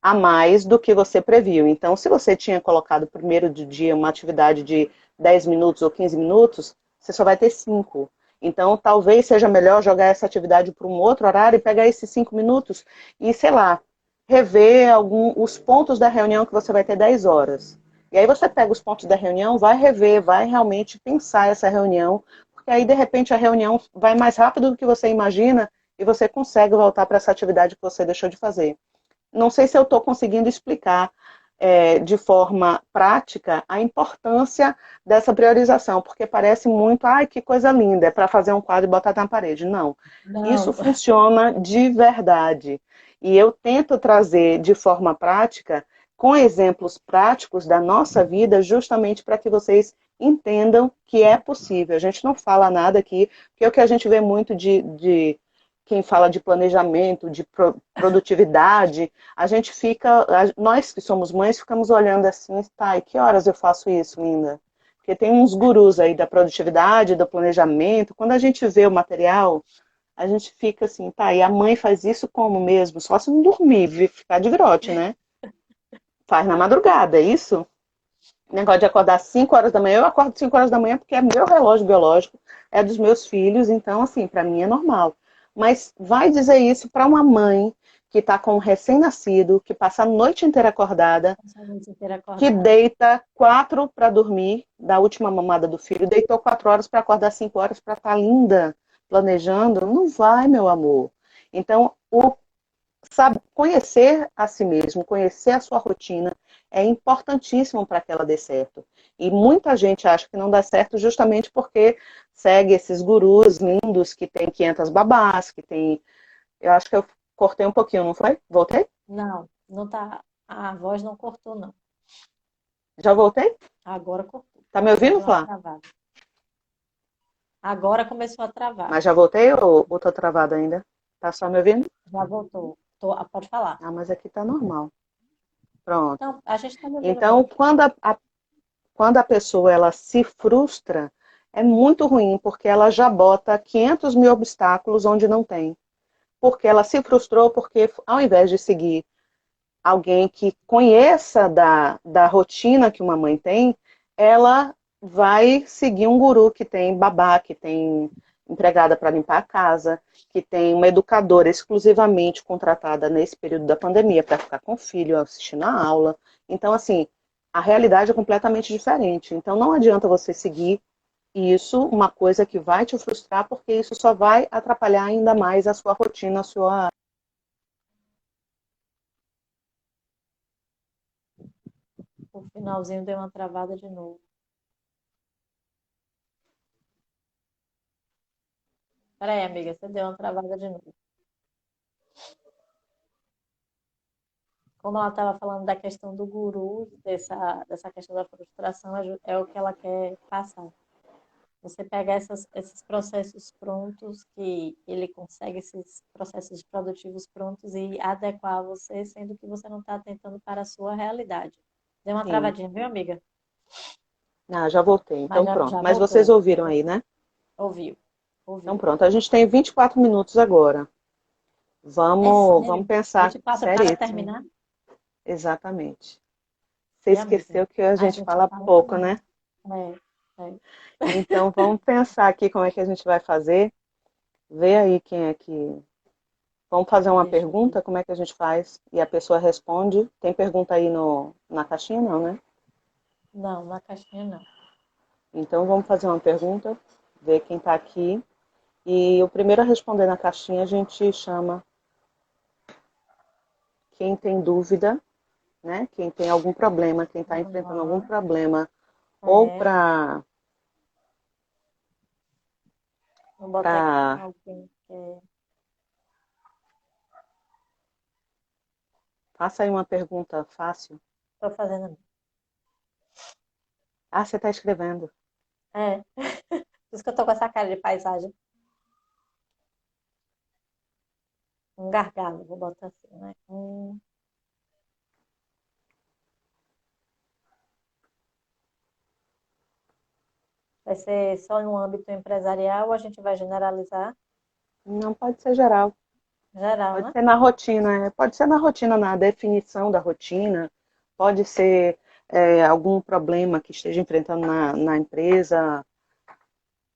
a mais do que você previu. Então, se você tinha colocado primeiro do dia uma atividade de 10 minutos ou 15 minutos, você só vai ter 5. Então, talvez seja melhor jogar essa atividade para um outro horário e pegar esses 5 minutos e, sei lá, rever os pontos da reunião que você vai ter 10 horas. E aí você pega os pontos da reunião, vai rever, vai realmente pensar essa reunião, porque aí, de repente, a reunião vai mais rápido do que você imagina e você consegue voltar para essa atividade que você deixou de fazer. Não sei se eu estou conseguindo explicar de forma prática a importância dessa priorização, porque parece muito, ai, que coisa linda, é para fazer um quadro e botar na parede. Não, isso Não. funciona de verdade. E eu tento trazer de forma prática, com exemplos práticos da nossa vida, justamente para que vocês entendam que é possível. A gente não fala nada aqui, porque é o que a gente vê muito de quem fala de planejamento, de produtividade, a gente fica, nós que somos mães, ficamos olhando assim, tá, e que horas eu faço isso, linda? Porque tem uns gurus aí da produtividade, do planejamento, quando a gente vê o material, a gente fica assim, tá, e a mãe faz isso como mesmo? Só se não dormir, ficar de virote, né? Faz na madrugada, é isso? Negócio de acordar 5 horas da manhã, eu acordo 5 horas da manhã porque é meu relógio biológico, é dos meus filhos, então, assim, para mim é normal. Mas vai dizer isso para uma mãe que está com um recém-nascido, que passa a noite inteira acordada, Essa noite inteira que acordada. deita 4 para dormir, da última mamada do filho, deitou 4 horas para acordar 5 horas para estar linda, planejando, não vai, meu amor. Então, sabe, conhecer a si mesmo, conhecer a sua rotina é importantíssimo para que ela dê certo. E muita gente acha que não dá certo justamente porque segue esses gurus lindos que tem 500 babás, que tem... Eu acho que eu cortei um pouquinho, não foi? Voltei? Não, não tá. A voz não cortou, não. Já voltei? Agora cortou. Tá me ouvindo, Deu uma Flá? travada. Agora começou a travar. Mas já voltei ou tô travada ainda? Tá só me ouvindo? Já voltou. Pode falar. Ah, mas aqui tá normal. Pronto. Não, a gente está me ouvindo Então, bem. quando a pessoa ela se frustra, é muito ruim, porque ela já bota 500 mil obstáculos onde não tem. Porque ela se frustrou, porque ao invés de seguir alguém que conheça da rotina que uma mãe tem, ela vai seguir um guru que tem babá, que tem empregada para limpar a casa, que tem uma educadora exclusivamente contratada nesse período da pandemia para ficar com o filho assistindo a aula. Então, assim, a realidade é completamente diferente. Então, não adianta você seguir isso, uma coisa que vai te frustrar, porque isso só vai atrapalhar ainda mais a sua rotina, a sua... O finalzinho deu uma travada de novo. Peraí, amiga, você deu uma travada de novo. Como ela estava falando da questão do guru, dessa questão da frustração, é o que ela quer passar. Você pegar esses processos prontos, que ele consegue esses processos produtivos prontos e adequar a você, sendo que você não está tentando para a sua realidade. Deu uma Sim. travadinha, viu, amiga? Ah, já voltei, Mas então já, pronto. já Mas vocês voltou. ouviram aí, né? Ouviu, Então ouviu. pronto, a gente tem 24 minutos agora. É Vamos sério? pensar 24 para seríssimo. terminar? Exatamente. Você E, amiga? esqueceu que a A gente gente fala fala pouco, muito. né? É. Então vamos pensar aqui como é que a gente vai fazer. Vê aí quem é que... Vamos fazer uma Deixa eu ver. pergunta, como é que a gente faz? E a pessoa responde. Tem pergunta aí na caixinha, não, né? Não, na caixinha não. Então vamos fazer uma pergunta, ver quem está aqui. E o primeiro a responder na caixinha a gente chama quem tem dúvida, né? Quem tem algum problema, quem está enfrentando algum Aham. problema, ou É. para... Vou botar aqui Pra... alguém que é. Faça aí uma pergunta fácil. Tô fazendo. Ah, você está escrevendo. É. Por isso que eu tô com essa cara de paisagem. Um gargalo, vou botar assim, né? Vai ser só no âmbito empresarial ou a gente vai generalizar? Não pode ser geral. Geral, Pode né? ser na rotina, pode ser na rotina, na definição da rotina, pode ser algum problema que esteja enfrentando na empresa,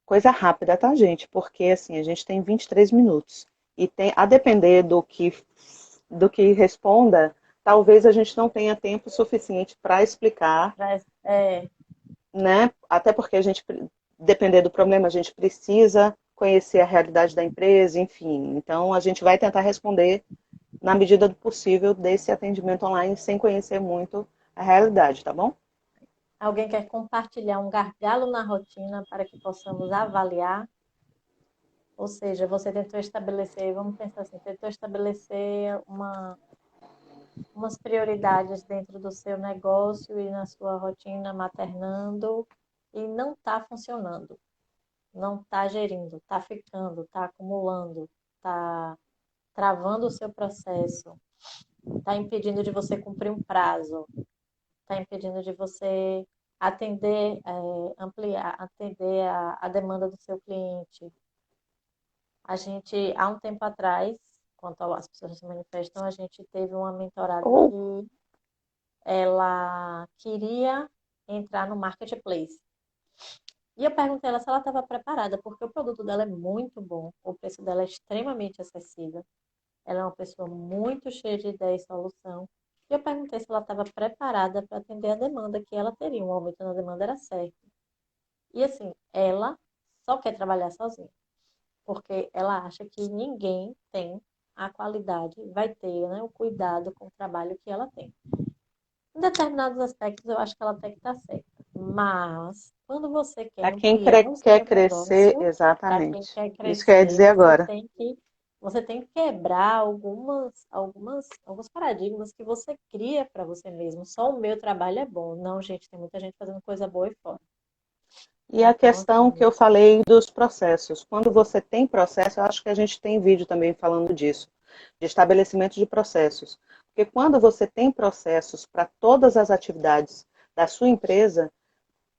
coisa rápida, tá, gente? Porque assim, a gente tem 23 minutos e a depender do que responda, talvez a gente não tenha tempo suficiente para explicar, É, né? Até porque depender do problema, a gente precisa conhecer a realidade da empresa, enfim. Então, a gente vai tentar responder na medida do possível desse atendimento online sem conhecer muito a realidade, tá bom? alguém quer compartilhar um gargalo na rotina para que possamos avaliar? Ou seja, você tentou estabelecer, vamos pensar assim, tentou estabelecer umas prioridades dentro do seu negócio e na sua rotina maternando e não está funcionando, não está gerindo, está ficando, está acumulando, está travando o seu processo, está impedindo de você cumprir um prazo, está impedindo de você atender, ampliar, atender a demanda do seu cliente. A gente, há um tempo atrás, quanto as pessoas se manifestam, a gente teve uma mentorada Ou que ela queria entrar no marketplace. E eu perguntei a ela se ela estava preparada, porque o produto dela é muito bom, o preço dela é extremamente acessível. Ela é uma pessoa muito cheia de ideia e solução. E eu perguntei se ela estava preparada para atender a demanda que ela teria. Um aumento na demanda era certo. E assim, ela só quer trabalhar sozinha, porque ela acha que ninguém tem a qualidade, vai ter, né, o cuidado com o trabalho que ela tem. Em determinados aspectos, eu acho que ela até que está certa. Mas, quando você quer para quem ampliar o quer seu crescer, negócio, para quem exatamente. quer Isso que eu ia crescer, dizer agora. você tem que quebrar alguns paradigmas que você cria para você mesmo. Só o meu trabalho é bom. Não, gente, tem muita gente fazendo coisa boa e fora. E a Então, questão que assim, eu falei dos processos. Quando você tem processo, eu acho que a gente tem vídeo também falando disso, de estabelecimento de processos. Porque quando você tem processos para todas as atividades da sua empresa,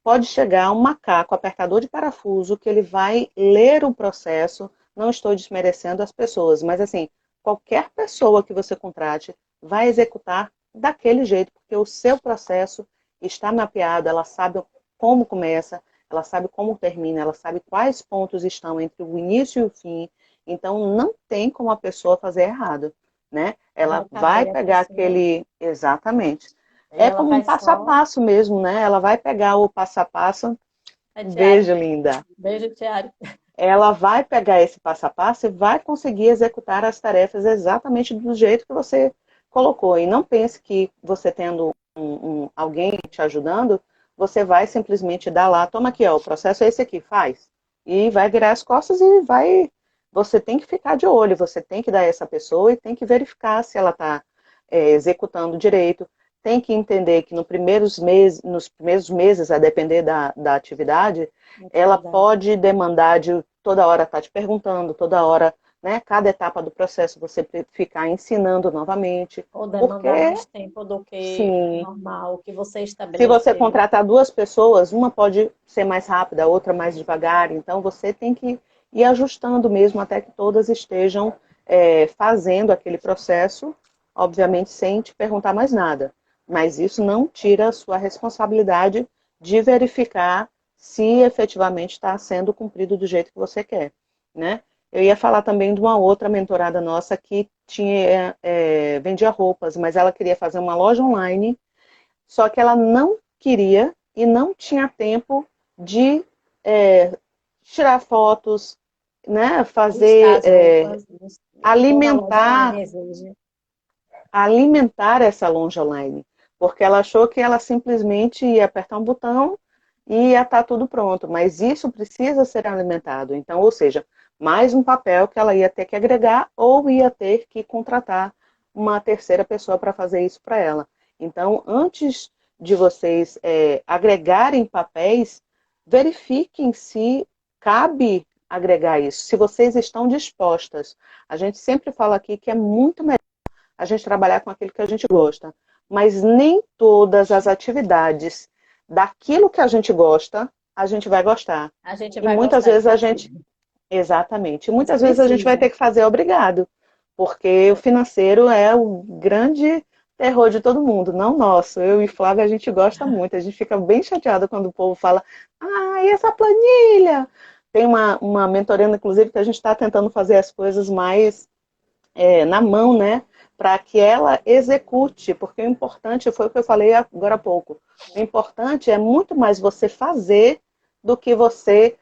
pode chegar um macaco apertador de parafuso que ele vai ler o processo. Não estou desmerecendo as pessoas, mas assim, qualquer pessoa que você contrate vai executar daquele jeito, porque o seu processo está mapeado, ela sabe como começa, ela sabe como termina, ela sabe quais pontos estão entre o início e o fim. Então não tem como a pessoa fazer errado, né? Ela vai vai caber a pegar pessoa aquele exatamente. e É ela como um vai passo a só. passo mesmo, né? Ela vai pegar o passo a passo. É Tiara. Beijo, linda. Beijo, Tiara. Ela vai pegar esse passo a passo e vai conseguir executar as tarefas exatamente do jeito que você colocou. E não pense que você tendo alguém te ajudando, você vai simplesmente dar lá, toma aqui, ó, o processo é esse aqui, faz. E vai virar as costas e vai. Você tem que ficar de olho, você tem que dar essa pessoa e tem que verificar se ela está executando direito. Tem que entender que nos primeiros meses, a depender da atividade, ela Atividade. pode demandar de toda hora estar te perguntando, toda hora, né, cada etapa do processo você ficar ensinando novamente, Ou demandar porque, mais tempo do que o sim, normal, que você se você estabeleceu. contratar duas pessoas, uma pode ser mais rápida, a outra mais devagar, então você tem que ir ajustando mesmo até que todas estejam fazendo aquele processo, obviamente sem te perguntar mais nada. Mas isso não tira a sua responsabilidade de verificar se efetivamente está sendo cumprido do jeito que você quer, né? Eu ia falar também de uma outra mentorada nossa que vendia roupas, mas ela queria fazer uma loja online, só que ela não queria e não tinha tempo de é, tirar fotos, né, Listar fazer, as roupas, toda loja alimentar online exige. alimentar essa loja online, porque ela achou que ela simplesmente ia apertar um botão e ia estar tudo pronto, mas isso precisa ser alimentado. Então, ou seja, mais um papel que ela ia ter que agregar ou ia ter que contratar uma terceira pessoa para fazer isso para ela. Então, antes de vocês agregarem papéis, verifiquem se cabe agregar isso, se vocês estão dispostas. A gente sempre fala aqui que é muito melhor a gente trabalhar com aquilo que a gente gosta. Mas nem todas as atividades daquilo que a gente gosta a gente vai gostar. A gente E vai muitas gostar de vezes a fazer. gente, exatamente, Mas muitas vezes a gente vai precisa. ter que fazer obrigado, porque o financeiro é o grande terror de todo mundo, não nosso. Eu e Flávia, a gente gosta muito, a gente fica bem chateada quando o povo fala, ah, e essa planilha? Tem uma mentoranda, inclusive, que a gente está tentando fazer as coisas mais na mão, né? Para que ela execute, porque o importante foi o que eu falei agora há pouco. O importante é muito mais você fazer do que você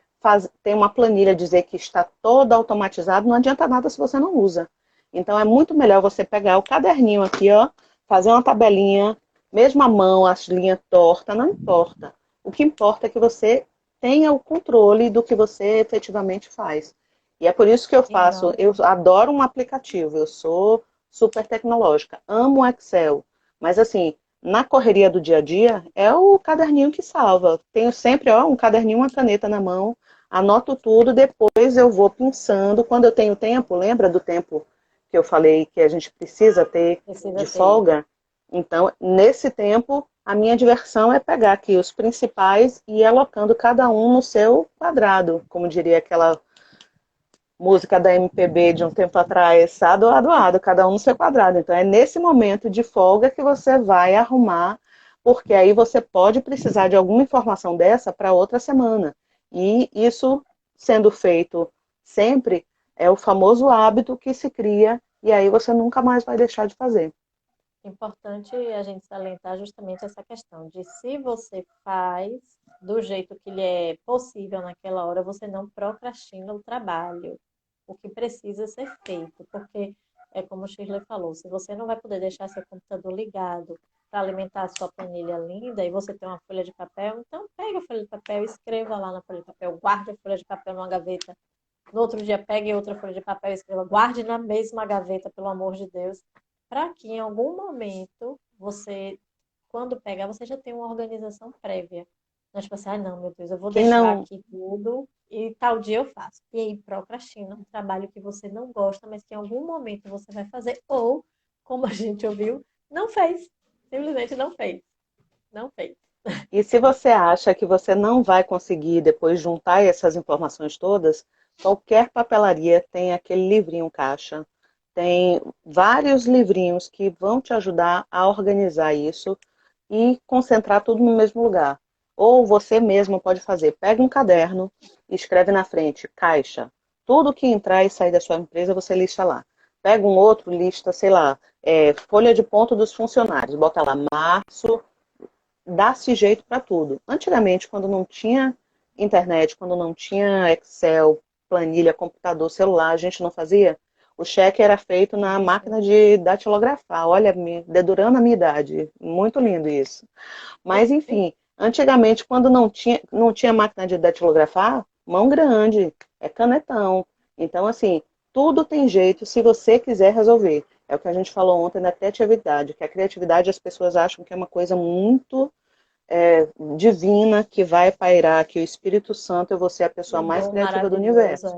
ter uma planilha dizer que está toda automatizada, não adianta nada se você não usa. Então é muito melhor você pegar o caderninho aqui, ó, fazer uma tabelinha, mesmo a mão, as linhas tortas, não importa. O que importa é que você tenha o controle do que você efetivamente faz. E é por isso que eu E faço, não, eu adoro um aplicativo, eu sou super tecnológica, amo o Excel, mas assim, na correria do dia a dia, é o caderninho que salva. Tenho sempre, ó, um caderninho, uma caneta na mão, anoto tudo, depois eu vou pensando, quando eu tenho tempo, lembra do tempo que eu falei que a gente precisa ter precisa de ter. folga? Então, nesse tempo, a minha diversão é pegar aqui os principais e ir alocando cada um no seu quadrado, como diria aquela música da MPB de um tempo atrás, adoado, cada um no seu quadrado. Então é nesse momento de folga que você vai arrumar, porque aí você pode precisar de alguma informação dessa para outra semana. E isso sendo feito sempre é o famoso hábito que se cria e aí você nunca mais vai deixar de fazer. Importante a gente salientar justamente essa questão de se você faz do jeito que lhe é possível naquela hora, você não procrastina o trabalho, o que precisa ser feito, porque é como o Shirley falou, se você não vai poder deixar seu computador ligado para alimentar a sua planilha linda e você tem uma folha de papel, então pegue a folha de papel, escreva lá na folha de papel, guarde a folha de papel numa gaveta. No outro dia, pegue outra folha de papel e escreva, guarde na mesma gaveta, pelo amor de Deus, para que em algum momento você, quando pegar, você já tenha uma organização prévia. Não, tipo assim, ah, não, meu Deus, eu vou Quem deixar não, aqui tudo e tal dia eu faço. E aí procrastina um trabalho que você não gosta, mas que em algum momento você vai fazer. Ou, como a gente ouviu, não fez. Simplesmente não fez. Não fez. e se você acha que você não vai conseguir depois juntar essas informações todas, qualquer papelaria tem aquele livrinho caixa. Tem vários livrinhos que vão te ajudar a organizar isso e concentrar tudo no mesmo lugar. Ou você mesmo pode fazer. Pega um caderno e escreve na frente, caixa. Tudo que entrar e sair da sua empresa, você lista lá. Pega um outro, lista, sei lá, folha de ponto dos funcionários. Bota lá, março, dá-se jeito para tudo. Antigamente, quando não tinha internet, quando não tinha Excel, planilha, computador, celular, a gente não fazia. O cheque era feito na máquina de datilografar. Olha, dedurando a minha idade. Muito lindo isso. Mas, enfim, antigamente, quando não tinha máquina de datilografar, mão grande, é canetão. Então, assim, tudo tem jeito se você quiser resolver. É o que a gente falou ontem da criatividade, que a criatividade as pessoas acham que é uma coisa muito divina, que vai pairar, que o Espírito Santo é você a pessoa Um mais dom criativa do maravilhoso. universo.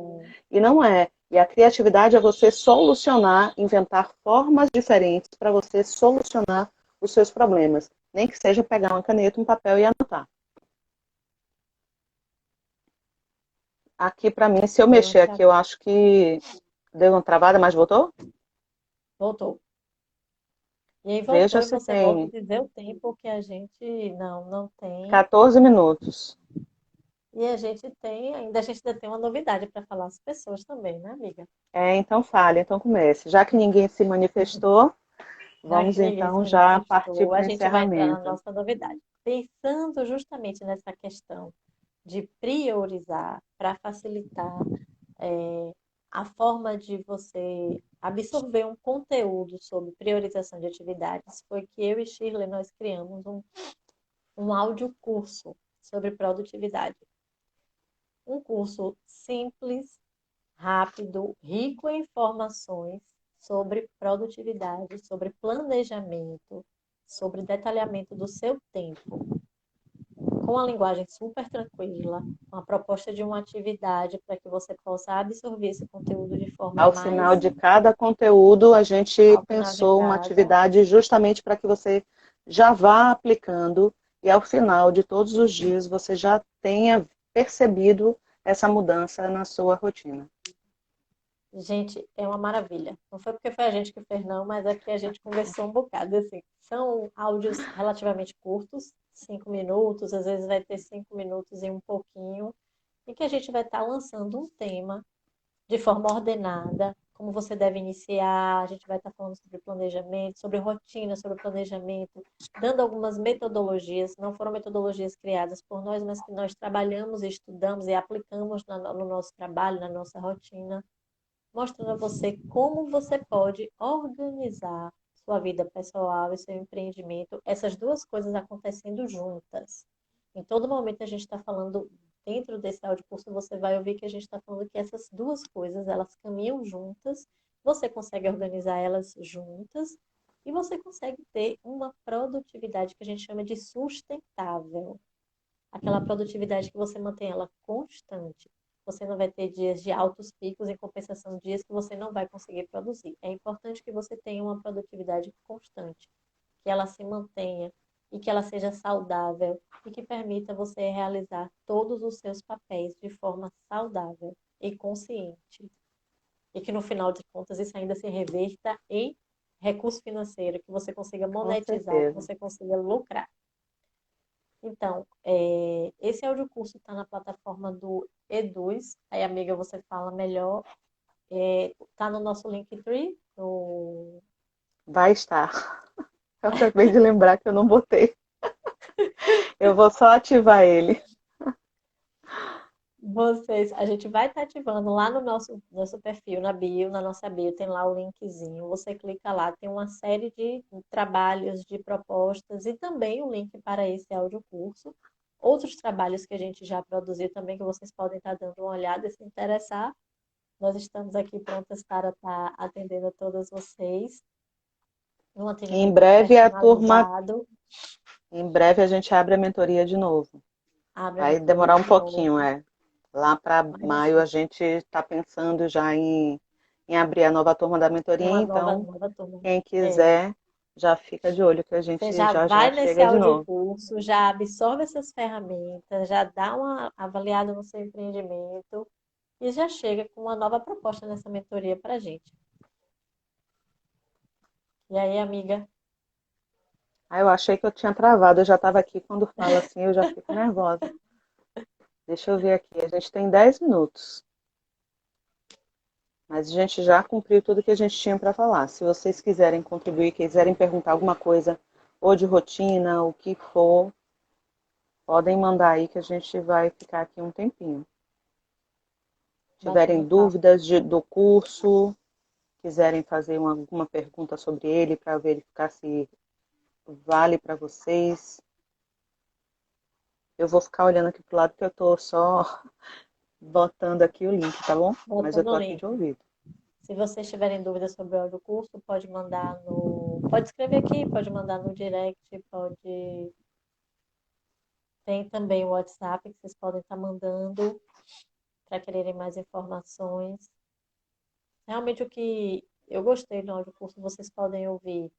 E não é. E a criatividade é você solucionar, inventar formas diferentes para você solucionar os seus problemas. Nem que seja pegar uma caneta, um papel e anotar. Aqui para mim, se eu mexer Exatamente. aqui, eu acho que deu uma travada, mas voltou? Voltou. E aí voltou Veja e se você volta a tem dizer o tempo que a gente não tem. 14 minutos. E a gente tem, ainda tem uma novidade para falar às pessoas também, né, amiga? Então fale, então comece. Já que ninguém se manifestou, Já vamos que ninguém se então já partir manifestou, para a o gente vai entrar na encerramento. nossa novidade. Pensando justamente nessa questão de priorizar para facilitar a forma de você absorver um conteúdo sobre priorização de atividades, foi que eu e Shirley nós criamos um áudio curso sobre produtividade. Um curso simples, rápido, rico em informações sobre produtividade, sobre planejamento, sobre detalhamento do seu tempo, com a linguagem super tranquila, com a proposta de uma atividade para que você possa absorver esse conteúdo de forma Ao mais final de cada conteúdo, a gente ao final de pensou uma cada. atividade justamente para que você já vá aplicando e ao final de todos os dias você já tenha percebido essa mudança na sua rotina. Gente, é uma maravilha. Não foi porque foi a gente que fez, não, mas é que a gente conversou um bocado. Assim, são áudios relativamente curtos, 5 minutos, às vezes vai ter 5 minutos e um pouquinho, em que a gente vai estar lançando um tema de forma ordenada, como você deve iniciar. A gente vai estar falando sobre planejamento, sobre rotina, sobre planejamento, dando algumas metodologias. Não foram metodologias criadas por nós, mas que nós trabalhamos, estudamos e aplicamos no nosso trabalho, na nossa rotina, mostrando a você como você pode organizar sua vida pessoal e seu empreendimento, essas duas coisas acontecendo juntas. Em todo momento a gente está falando, dentro desse audiocurso, você vai ouvir que a gente está falando que essas duas coisas, elas caminham juntas, você consegue organizar elas juntas e você consegue ter uma produtividade que a gente chama de sustentável. Aquela produtividade que você mantém ela constante. Você não vai ter dias de altos picos, em compensação, dias que você não vai conseguir produzir. É importante que você tenha uma produtividade constante, que ela se mantenha e que ela seja saudável e que permita você realizar todos os seus papéis de forma saudável e consciente. E que no final de contas isso ainda se reverta em recurso financeiro, que você consiga Com monetizar, que certeza. você consiga lucrar. Então, esse audiocurso está na plataforma do Eduz. Aí, amiga, você fala melhor. Tá no nosso Linktree. Vai estar. Eu acabei de lembrar que eu não botei. Eu vou só ativar ele. A gente vai estar ativando lá no nosso perfil, na bio, na nossa bio, tem lá o linkzinho. Você clica lá, tem uma série de trabalhos, de propostas e também o link para esse audiocurso. Outros trabalhos que a gente já produziu também, que vocês podem estar dando uma olhada e se interessar. Nós estamos aqui prontas para estar atendendo a todas vocês no Em atendimento breve a turma, personalizado. em breve a gente abre a mentoria de novo. Abre a Vai mentoria demorar um de novo. pouquinho, é. Lá para Mas maio a gente está pensando já em abrir a nova turma da mentoria, uma então nova turma. quem É, quiser já fica de olho que a você gente já já já vai nesse chega de novo. audiocurso, já absorve essas ferramentas, já dá uma avaliada no seu empreendimento e já chega com uma nova proposta nessa mentoria para a gente. E aí, amiga? Ah, eu achei que eu tinha travado, eu já estava aqui quando fala assim, eu já fico nervosa. Deixa eu ver aqui, a gente tem 10 minutos, mas a gente já cumpriu tudo que a gente tinha para falar. Se vocês quiserem contribuir, quiserem perguntar alguma coisa, ou de rotina, o que for, podem mandar aí que a gente vai ficar aqui um tempinho. Batendo Tiverem papo. dúvidas do curso, quiserem fazer alguma pergunta sobre ele para verificar se vale para vocês. Eu vou ficar olhando aqui pro lado que eu tô só botando aqui o link, tá bom? Mas eu Botando tô o aqui de link. ouvido. Se vocês tiverem dúvidas sobre o audiocurso, pode mandar no. Pode escrever aqui, pode mandar no direct, pode. Tem também o WhatsApp que vocês podem estar mandando para quererem mais informações. Realmente o que eu gostei do audiocurso, vocês podem ouvir.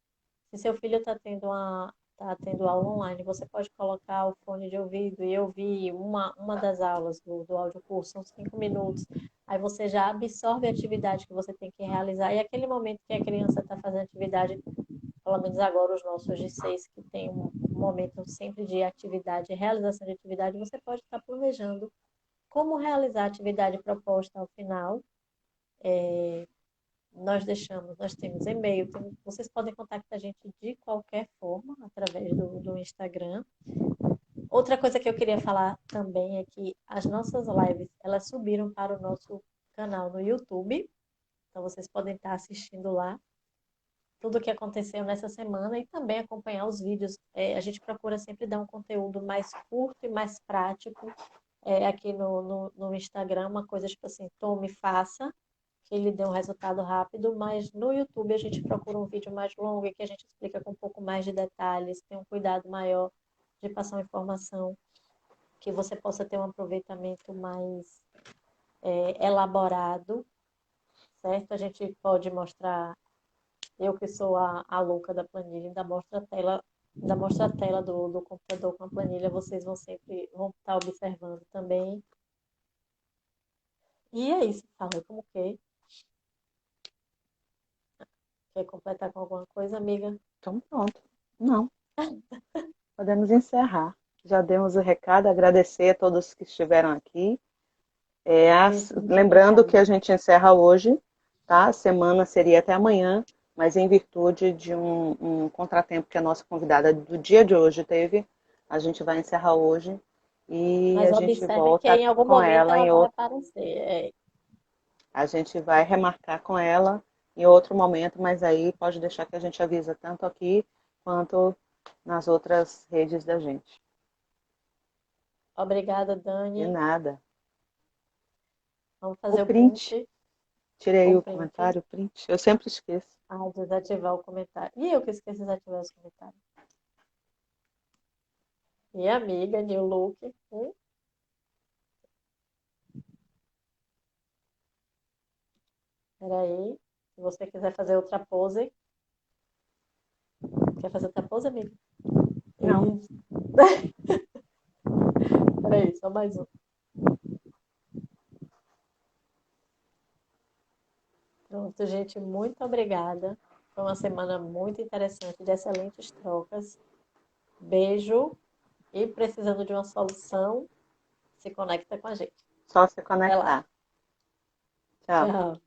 Se seu filho tá tendo aula online, você pode colocar o fone de ouvido e ouvir uma das aulas do audiocurso, são 5 minutos. Aí você já absorve a atividade que você tem que realizar. E aquele momento que a criança está fazendo atividade, pelo menos agora os nossos de 6, que tem um momento sempre de atividade, realização de atividade, você pode estar planejando como realizar a atividade proposta ao final. Nós temos e-mail, vocês podem contactar a gente de qualquer forma, através do Instagram. Outra coisa que eu queria falar também é que as nossas lives, elas subiram para o nosso canal no YouTube, então vocês podem estar assistindo lá tudo o que aconteceu nessa semana e também acompanhar os vídeos. A gente procura sempre dar um conteúdo mais curto e mais prático aqui no Instagram, uma coisa tipo assim, tome e faça, que ele dê um resultado rápido, mas no YouTube a gente procura um vídeo mais longo e que a gente explica com um pouco mais de detalhes, tem um cuidado maior de passar uma informação que você possa ter um aproveitamento mais elaborado, certo? A gente pode mostrar, eu que sou a louca da planilha, ainda mostro a tela Da mostra-tela do computador com a planilha, vocês vão estar observando também. E é isso, fala como que quer completar com alguma coisa, amiga? Então, pronto. Não, podemos encerrar. Já demos o recado, agradecer a todos que estiveram aqui. Isso, muito Lembrando obrigada. que a gente encerra hoje, tá? A semana seria até amanhã, mas em virtude de um contratempo que a nossa convidada do dia de hoje teve, a gente vai encerrar hoje e Mas a gente observe que volta em algum com momento ela ela em vai outro. aparecer. A gente vai remarcar com ela em outro momento, mas aí pode deixar que a gente avisa tanto aqui quanto nas outras redes da gente. Obrigada, De Dani. nada. Vamos O fazer o print, print. tirei O o print. comentário, o print. Eu sempre esqueço. Ah, desativar o comentário. E eu que esqueci de desativar os comentários. Minha amiga, New Look. Peraí. Se você quiser fazer outra pose. Quer fazer outra pose, amiga? Não. Isso. Peraí, só mais um. Pronto, gente, muito obrigada. Foi uma semana muito interessante, de excelentes trocas. Beijo. E precisando de uma solução, se conecta com a gente. Só se Até lá. conectar. Tchau. Tchau.